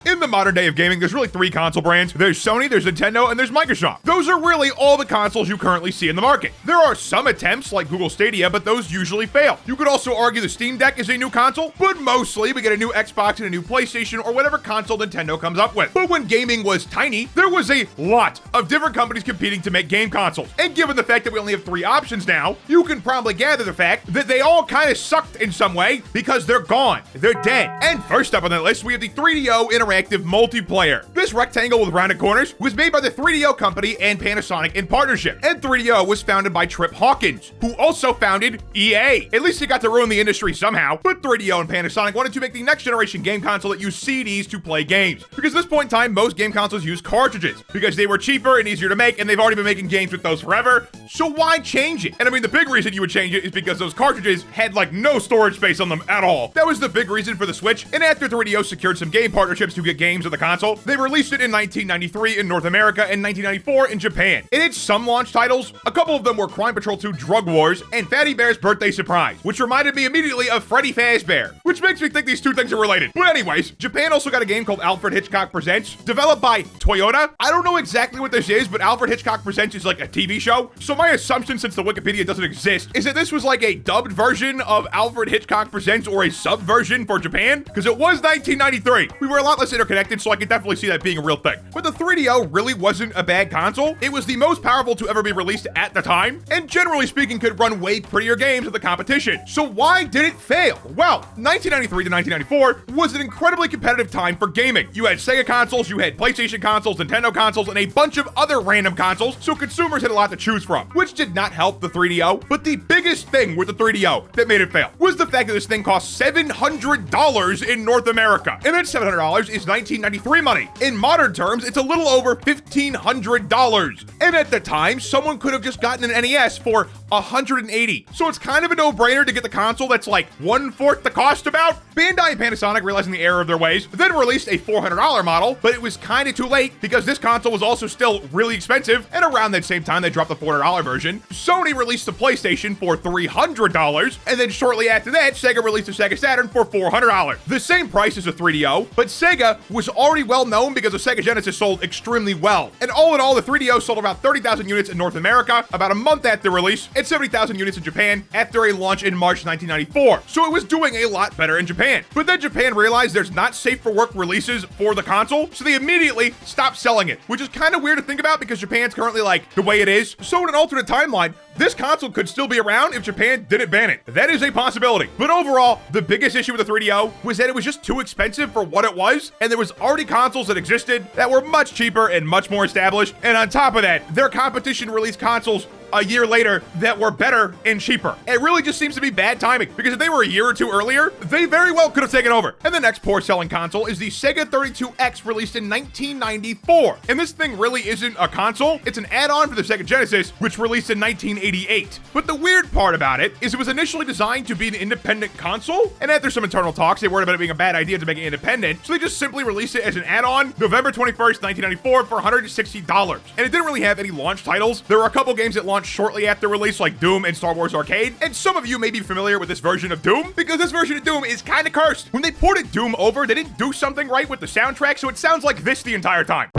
In the modern day of gaming, there's really three console brands. There's Sony, there's Nintendo, and there's Microsoft. Those are really all the consoles you currently see in the market. There are some attempts like Google Stadia, but those usually fail. You could also argue the Steam Deck is a new console, but mostly we get a new Xbox and a new PlayStation or whatever console Nintendo comes up with. But when gaming was tiny, there was a lot of different companies competing to make game consoles. And given the fact that we only have three options now, you can probably gather the fact that they all kind of sucked in some way because they're gone. They're dead. And first up on that list, we have the 3DO Interactive Multiplayer. This rectangle with rounded corners was made by the 3DO company and Panasonic in partnership. And 3DO was founded by Trip Hawkins, who also founded EA. At least he got to ruin the industry somehow. But 3DO and Panasonic wanted to make the next generation game console that used CDs to play games. Because at this point in time, most game consoles use cartridges because they were cheaper and easier to make, and they've already been making games with those forever. So why change it? And I mean, the big reason you would change it is because those cartridges had like no storage space on them at all. That was the big reason for the switch. And after 3DO secured some game partnerships to get games on the console, they released it in 1993 in North America and 1994 in Japan. It had some launch titles. A couple of them were Crime Patrol 2 Drug Wars and Fatty Bear's Birthday Surprise, which reminded me immediately of Freddy Fazbear, which makes me think these two things are related. But anyways, Japan also got a game called Alfred Hitchcock Presents, developed by Toyota. I don't know exactly what this is, but Alfred Hitchcock Presents is like a TV show. So my assumption, since the Wikipedia doesn't exist, is that this was like a dubbed version of Alfred Hitchcock Presents or a sub-version for Japan, because it was 1993. We were a lot less interconnected, so I could definitely see that being a real thing. But the 3DO really wasn't a bad console. It was the most powerful to ever be released at the time, and generally speaking could run way prettier games than the competition. So why did it fail? Well, 1993 to 1994 was an incredibly competitive time for gaming. You had Sega consoles, you had PlayStation consoles, Nintendo consoles, and a bunch of other random consoles, so consumers had a lot to choose from, which did not help the 3DO. But the biggest thing with the 3DO that made it fail was the fact that this thing cost $700 in North America. And that $700 is 1993 money. In modern terms, it's a little over $1,500. And at the time, someone could have just gotten an NES for $180. So it's kind of a no-brainer to get the console that's like 1/4 the cost about. Bandai and Panasonic, realizing the error of their ways, then released a $400 model, but it was kind of too late because this console was also still really expensive, and around that same time they dropped the $400 version. Sony released the PlayStation for $300, and then shortly after that, Sega released the Sega Saturn for $400. The same price as the 3DO, but Sega was already well known because the Sega Genesis sold extremely well. And all in all, the 3DO sold about 30,000 units in North America about a month after release, and 70,000 units in Japan after a launch in March 1994. So it was doing a lot better in Japan. But then Japan realized there's not safe for work releases for the console, so they immediately stopped selling it, which is kind of weird to think about because Japan's currently like the way it is. So in an alternate timeline, this console could still be around if Japan didn't ban it. That is a possibility. But overall, the biggest issue with the 3DO was that it was just too expensive for what it was, and there was already consoles that existed that were much cheaper and much more established. And on top of that, their competition released consoles a year later that were better and cheaper. It really just seems to be bad timing, because if they were a year or two earlier, they very well could have taken over. And the next poor selling console is the Sega 32X, released in 1994. And this thing really isn't a console, it's an add-on for the Sega Genesis, which released in 1988. But the weird part about it is it was initially designed to be an independent console, and after some internal talks, they worried about it being a bad idea to make it independent, so they just simply released it as an add-on November 21st, 1994 for $160. And it didn't really have any launch titles. There were a couple games that launched shortly after release, like Doom and Star Wars Arcade, and some of you may be familiar with this version of Doom because this version of Doom is kind of cursed. When they ported Doom over, they didn't do something right with the soundtrack, so it sounds like this the entire time.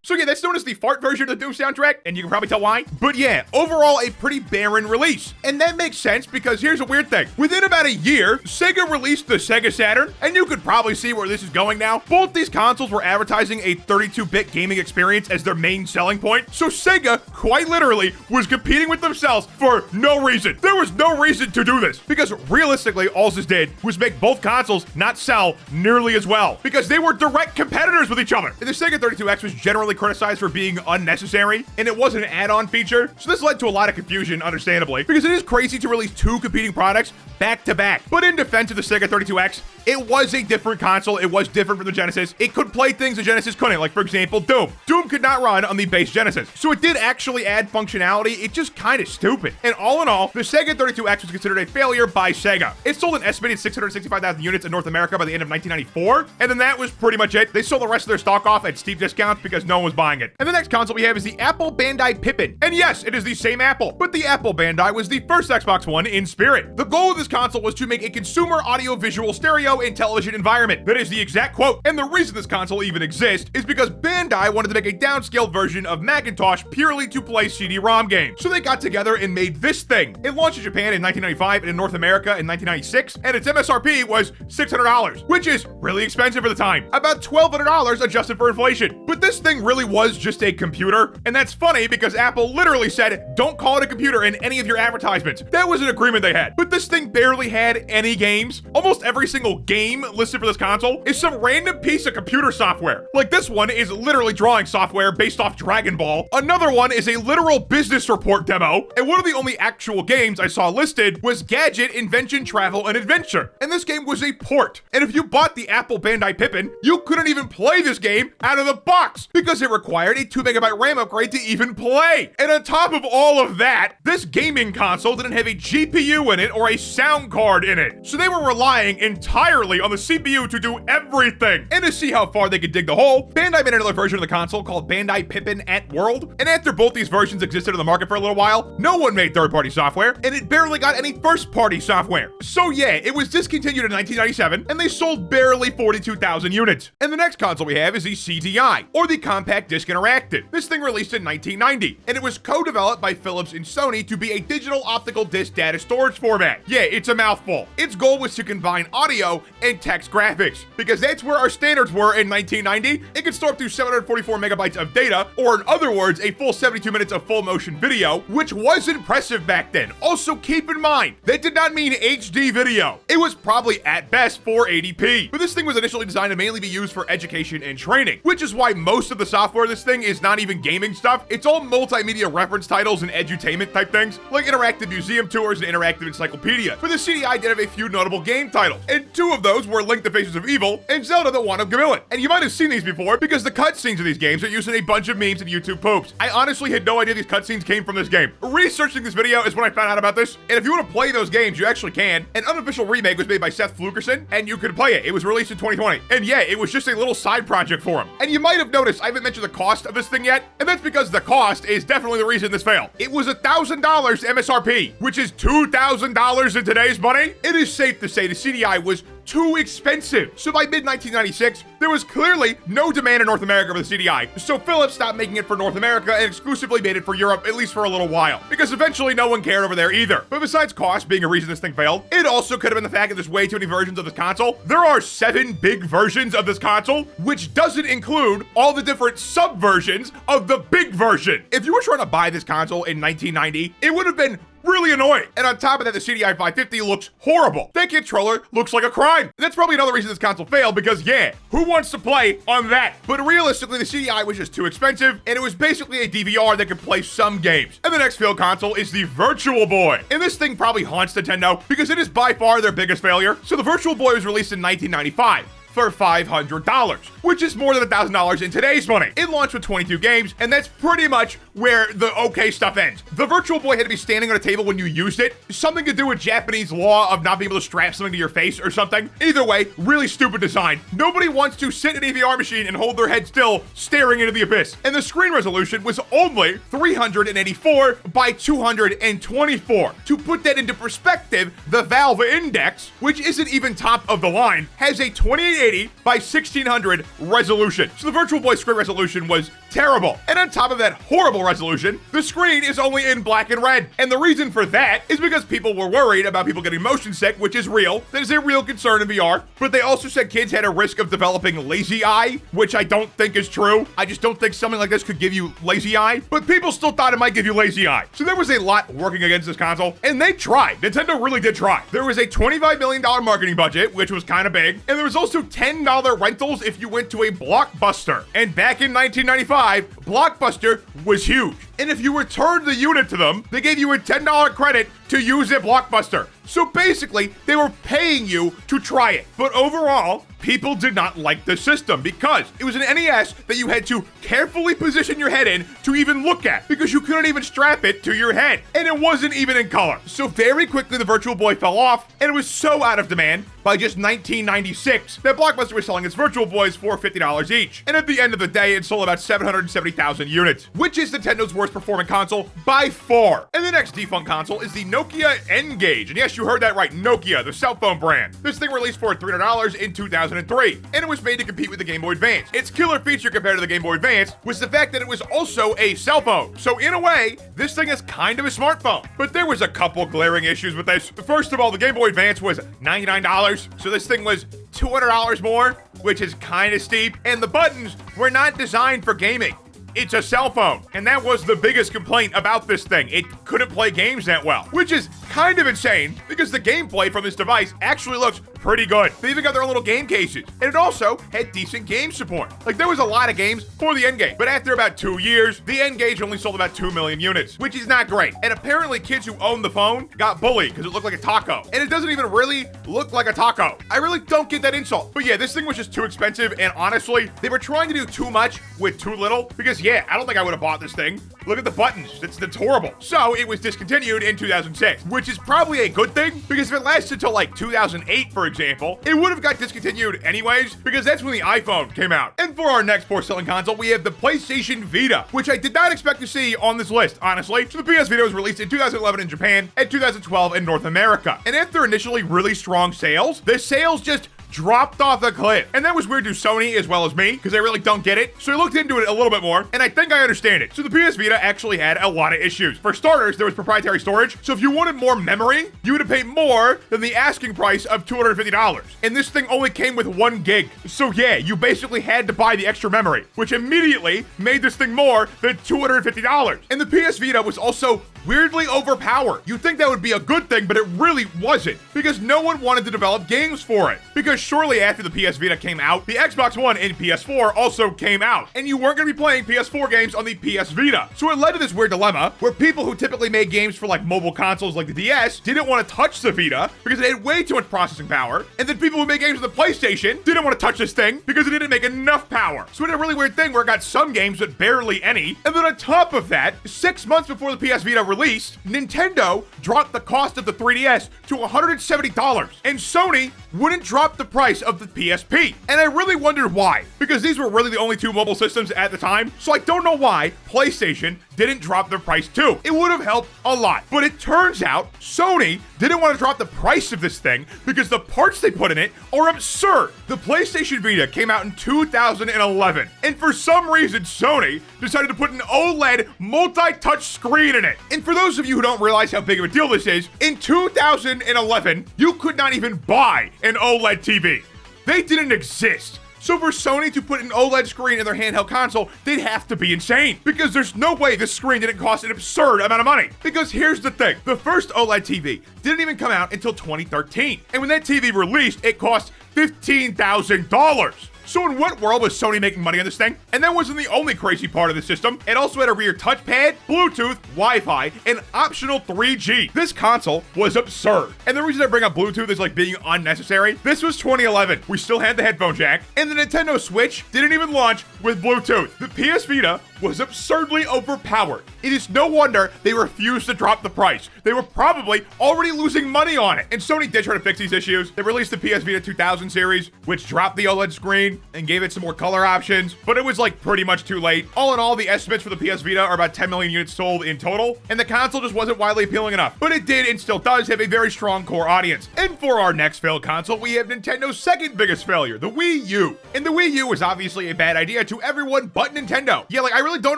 So yeah, that's known as the fart version of the Doom soundtrack, and you can probably tell why. But yeah, overall a pretty barren release. And that makes sense because here's a weird thing. Within about a year, Sega released the Sega Saturn, and you could probably see where this is going now. Both these consoles were advertising a 32-bit gaming experience as their main selling point. So Sega, quite literally, was competing with themselves for no reason. There was no reason to do this because realistically, all this did was make both consoles not sell nearly as well because they were direct competitors with each other. And the Sega 32X was generally criticized for being unnecessary, and it was an add-on feature, so this led to a lot of confusion, understandably, because it is crazy to release two competing products back to back. But in defense of the Sega 32X, it was a different console. It was different from the Genesis. It could play things the Genesis couldn't, like for example, Doom. Doom could not run on the base Genesis, so it did actually add functionality. It's just kind of stupid. And all in all, the Sega 32X was considered a failure by Sega. It sold an estimated 665,000 units in North America by the end of 1994, and then that was pretty much it. They sold the rest of their stock off at steep discounts because no one was was buying it. And the next console we have is the Apple Bandai Pippin. And yes, it is the same Apple, but the Apple Bandai was the first Xbox One in spirit. The goal of this console was to make a consumer audio-visual stereo and television environment. That is the exact quote. And the reason this console even exists is because Bandai wanted to make a downscaled version of Macintosh purely to play CD-ROM games. So they got together and made this thing. It launched in Japan in 1995 and in North America in 1996, and its MSRP was $600, which is really expensive for the time. About $1,200 adjusted for inflation. But this thing really was just a computer, and that's funny because Apple literally said, don't call it a computer in any of your advertisements. That was an agreement they had. But this thing barely had any games. Almost every single game listed for this console is some random piece of computer software. Like this one is literally drawing software based off Dragon Ball. Another one is a literal business report demo. And one of the only actual games I saw listed was Gadget, Invention, Travel, and Adventure. And this game was a port. And if you bought the Apple Bandai Pippin, you couldn't even play this game out of the box because it required a 2MB RAM upgrade to even play. And on top of all of that, this gaming console didn't have a GPU in it or a sound card in it. So they were relying entirely on the CPU to do everything. And to see how far they could dig the hole, Bandai made another version of the console called Bandai Pippin at World. And after both these versions existed in the market for a little while, no one made third-party software, and it barely got any first-party software. So yeah, it was discontinued in 1997, and they sold barely 42,000 units. And the next console we have is the CDI, or the Compact Disc Interactive. This thing released in 1990, and it was co-developed by Philips and Sony to be a digital optical disc data storage format. Yeah, it's a mouthful. Its goal was to combine audio and text graphics, because that's where our standards were in 1990. It could store up to 744 megabytes of data, or in other words, a full 72 minutes of full motion video, which was impressive back then. Also keep in mind, that did not mean HD video. It was probably at best 480p. But this thing was initially designed to mainly be used for education and training, which is why most of the software of this thing is not even gaming stuff. It's all multimedia reference titles and edutainment type things, like interactive museum tours and interactive encyclopedia. But the CDI did have a few notable game titles, and two of those were Link: The Faces of Evil and Zelda: The Wand of Gamelon. And you might have seen these before because the cutscenes of these games are used in a bunch of memes and YouTube poops. I honestly had no idea these cutscenes came from this game. Researching this video is when I found out about this, and if you want to play those games, you actually can. An unofficial remake was made by Seth Flukerson, and you could play it. It was released in 2020. And yeah, it was just a little side project for him. And you might have noticed I haven't mentioned the cost of this thing yet, and that's because the cost is definitely the reason this failed. It was $1,000 MSRP, which is $2,000 in today's money. It is safe to say the CDI was too expensive. So by mid-1996, there was clearly no demand in North America for the CDI. So Philips stopped making it for North America and exclusively made it for Europe, at least for a little while, because eventually no one cared over there either. But besides cost being a reason this thing failed, it also could have been the fact that there's way too many versions of this console. There are 7 big versions of this console, which doesn't include all the different sub-versions of the big version. If you were trying to buy this console in 1990, it would have been really annoying. And on top of that, the CDI 550 looks horrible. That controller looks like a crime. And that's probably another reason this console failed, because yeah, who wants to play on that? But realistically, the CDI was just too expensive, and it was basically a DVR that could play some games. And the next failed console is the Virtual Boy. And this thing probably haunts Nintendo because it is by far their biggest failure. So the Virtual Boy was released in 1995. For $500, which is more than $1,000 in today's money. It launched with 22 games, and that's pretty much where the okay stuff ends. The Virtual Boy had to be standing on a table when you used it, something to do with Japanese law of not being able to strap something to your face or something. Either way, really stupid design. Nobody wants to sit in a VR machine and hold their head still, staring into the abyss. And the screen resolution was only 384 by 224. To put that into perspective, the Valve Index, which isn't even top of the line, has a 2880 by 1600 resolution. So the Virtual Boy screen resolution was terrible. And on top of that horrible resolution, the screen is only in black and red. And the reason for that is because people were worried about people getting motion sick, which is real. That is a real concern in VR. But they also said kids had a risk of developing lazy eye, which I don't think is true. I just don't think something like this could give you lazy eye. But people still thought it might give you lazy eye. So there was a lot working against this console, and they tried. Nintendo really did try. There was a $25 million marketing budget, which was kind of big. And there was also $10 rentals if you went to a Blockbuster. And back in 1995, Blockbuster was huge. And if you returned the unit to them, they gave you a $10 credit to use at Blockbuster. So basically, they were paying you to try it. But overall, people did not like the system because it was an NES that you had to carefully position your head in to even look at because you couldn't even strap it to your head. And it wasn't even in color. So very quickly, the Virtual Boy fell off and it was so out of demand by just 1996 that Blockbuster was selling its Virtual Boys for $50 each. And at the end of the day, it sold about 770,000 units, which is Nintendo's worst performing console by far. And the next defunct console is the Nokia N-Gage. And yes, you heard that right, Nokia, the cell phone brand. This thing released for $300 in 2003, and it was made to compete with the Game Boy Advance. Its killer feature compared to the Game Boy Advance was the fact that it was also a cell phone. So in a way, this thing is kind of a smartphone. But there was a couple glaring issues with this. First of all, the Game Boy Advance was $99, so this thing was $200 more, which is kind of steep, and the buttons were not designed for gaming. It's a cell phone, and that was the biggest complaint about this thing. It couldn't play games that well, which is kind of insane because the gameplay from this device actually looks pretty good. They even got their own little game cases, and it also had decent game support. Like, there was a lot of games for the N-Gage, but after about 2 years, the N-Gage only sold about 2 million units, which is not great. And apparently kids who owned the phone got bullied because it looked like a taco, and it doesn't even really look like a taco. I really don't get that insult. But yeah, this thing was just too expensive, and honestly, they were trying to do too much with too little because yeah, I don't think I would have bought this thing. Look at the buttons, that's horrible. So it was discontinued in 2006, which is probably a good thing because if it lasted till like 2008, for example, it would have got discontinued anyways because that's when the iPhone came out. And for our next poor selling console, we have the PlayStation Vita, which I did not expect to see on this list, honestly. So the PS Vita was released in 2011 in Japan and 2012 in North America. And after initially really strong sales, the sales just dropped off a cliff. And that was weird to Sony as well as me, because I really don't get it. So I looked into it a little bit more, and I think I understand it. So the PS Vita actually had a lot of issues. For starters, there was proprietary storage. So if you wanted more memory, you would have paid more than the asking price of $250. And this thing only came with 1 gig. So yeah, you basically had to buy the extra memory, which immediately made this thing more than $250. And the PS Vita was also weirdly overpowered. You'd think that would be a good thing, but it really wasn't, because no one wanted to develop games for it. Because shortly after the PS Vita came out, the Xbox One and PS4 also came out, and you weren't going to be playing PS4 games on the PS Vita. So it led to this weird dilemma where people who typically made games for like mobile consoles like the DS didn't want to touch the Vita because it had way too much processing power, and then people who made games with the PlayStation didn't want to touch this thing because it didn't make enough power. So it had a really weird thing where it got some games but barely any, and then on top of that, 6 months before the PS Vita released, Nintendo dropped the cost of the 3DS to $170, and Sony wouldn't drop the price of the PSP. And I really wondered why, because these were really the only two mobile systems at the time, so I don't know why PlayStation didn't drop their price too. It would have helped a lot. But it turns out Sony didn't want to drop the price of this thing because the parts they put in it are absurd. The PlayStation Vita came out in 2011, and for some reason Sony decided to put an OLED multi-touch screen in it. And for those of you who don't realize how big of a deal this is, in 2011, you could not even buy an OLED TV. They didn't exist. So for Sony to put an OLED screen in their handheld console, they'd have to be insane, because there's no way this screen didn't cost an absurd amount of money. Because here's the thing, the first OLED TV didn't even come out until 2013. And when that TV released, it cost $15,000. So in what world was Sony making money on this thing? And that wasn't the only crazy part of the system. It also had a rear touchpad, Bluetooth, Wi-Fi, and optional 3G. This console was absurd. And the reason I bring up Bluetooth is like being unnecessary. This was 2011. We still had the headphone jack, and the Nintendo Switch didn't even launch with Bluetooth. The PS Vita was absurdly overpowered. It is no wonder they refused to drop the price. They were probably already losing money on it. And Sony did try to fix these issues. They released the PS Vita 2000 series, which dropped the OLED screen and gave it some more color options, but it was like pretty much too late. All in all, the estimates for the PS Vita are about 10 million units sold in total, and the console just wasn't widely appealing enough. But it did and still does have a very strong core audience. And for our next failed console, we have Nintendo's second biggest failure, the Wii U. And the Wii U was obviously a bad idea to everyone but Nintendo. Yeah, like I really don't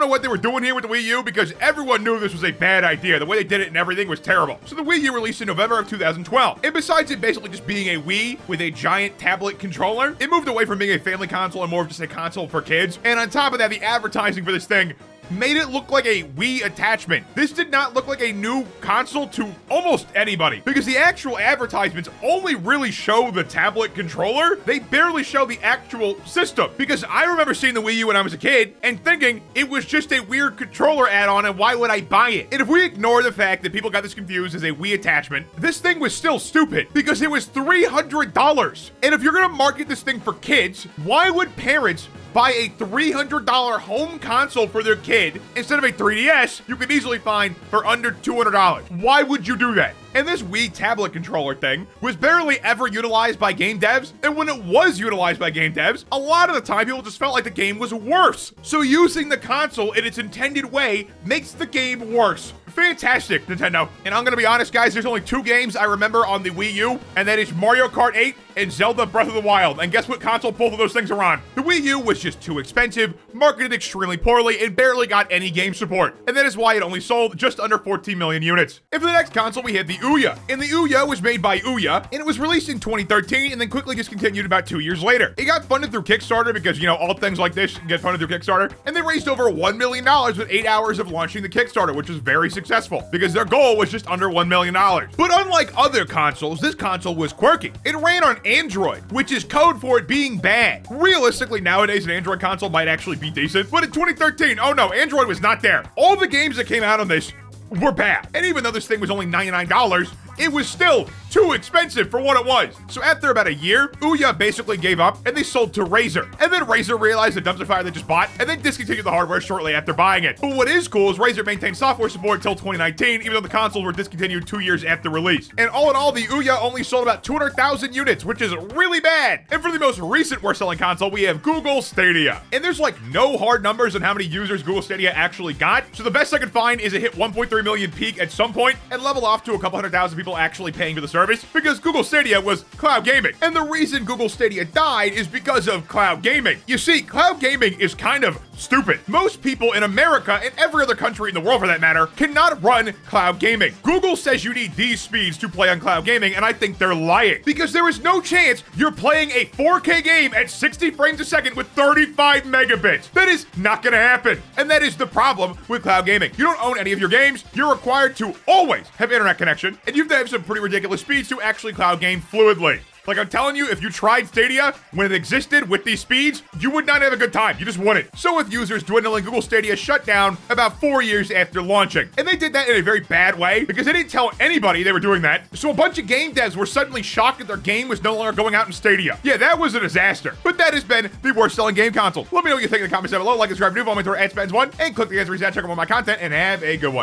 know what they were doing here with the Wii U, because everyone knew this was a bad idea. The way they did it and everything was terrible. So the Wii U released in November of 2012. And besides it basically just being a Wii with a giant tablet controller, it moved away from being a family console and more of just a console for kids. And on top of that, the advertising for this thing made it look like a Wii attachment. This did not look like a new console to almost anybody, because the actual advertisements only really show the tablet controller. They barely show the actual system, because I remember seeing the Wii U when I was a kid and thinking it was just a weird controller add-on, and why would I buy it? And if we ignore the fact that people got this confused as a Wii attachment, this thing was still stupid, because it was $300. And if you're gonna market this thing for kids, why would parents buy a $300 home console for their kid instead of a 3DS you could easily find for under $200? Why would you do that? And this Wii tablet controller thing was barely ever utilized by game devs, and when it was utilized by game devs, a lot of the time people just felt like the game was worse. So using the console in its intended way makes the game worse. Fantastic, Nintendo. And I'm gonna be honest, guys, there's only 2 games I remember on the Wii U, and that is Mario Kart 8 and Zelda Breath of the Wild. And guess what console both of those things are on? The Wii U was just too expensive, marketed extremely poorly, and barely got any game support. And that is why it only sold just under 14 million units. And for the next console, we had the Ouya. And the Ouya was made by Ouya, and it was released in 2013 and then quickly discontinued about 2 years later. It got funded through Kickstarter because, you know, all things like this get funded through Kickstarter. And they raised over $1 million with 8 hours of launching the Kickstarter, which was very successful because their goal was just under $1 million. But unlike other consoles, this console was quirky. It ran on Android, which is code for it being bad. Realistically, nowadays, an Android console might actually be decent, but in 2013, oh no, Android was not there. All the games that came out on this were bad. And even though this thing was only $99, it was still too expensive for what it was. So after about a year, Ouya basically gave up and they sold to Razer. And then Razer realized the dumpster fire they just bought and then discontinued the hardware shortly after buying it. But what is cool is Razer maintained software support until 2019, even though the consoles were discontinued 2 years after release. And all in all, the Ouya only sold about 200,000 units, which is really bad. And for the most recent worst selling console, we have Google Stadia. And there's like no hard numbers on how many users Google Stadia actually got. So the best I could find is it hit 1.3 million peak at some point and level off to a couple 100,000 people actually paying for the service because Google Stadia was cloud gaming. And the reason Google Stadia died is because of cloud gaming. You see, cloud gaming is kind of stupid. Most people in America and every other country in the world for that matter cannot run cloud gaming. Google says you need these speeds to play on cloud gaming, and I think they're lying because there is no chance you're playing a 4K game at 60 frames a second with 35 megabits. That is not gonna happen. And that is the problem with cloud gaming. You don't own any of your games. You're required to always have internet connection, and you have to have some pretty ridiculous speeds to actually cloud game fluidly. Like I'm telling you, if you tried Stadia when it existed with these speeds, you would not have a good time. You just wouldn't. So with users dwindling, Google Stadia shut down about 4 years after launching. And they did that in a very bad way because they didn't tell anybody they were doing that. So a bunch of game devs were suddenly shocked that their game was no longer going out in Stadia. Yeah, that was a disaster. But that has been the worst selling game console. Let me know what you think in the comments down below. Like and subscribe to new, follow me through @spatnz1 and click the answer reset, check out more of my content, and have a good one.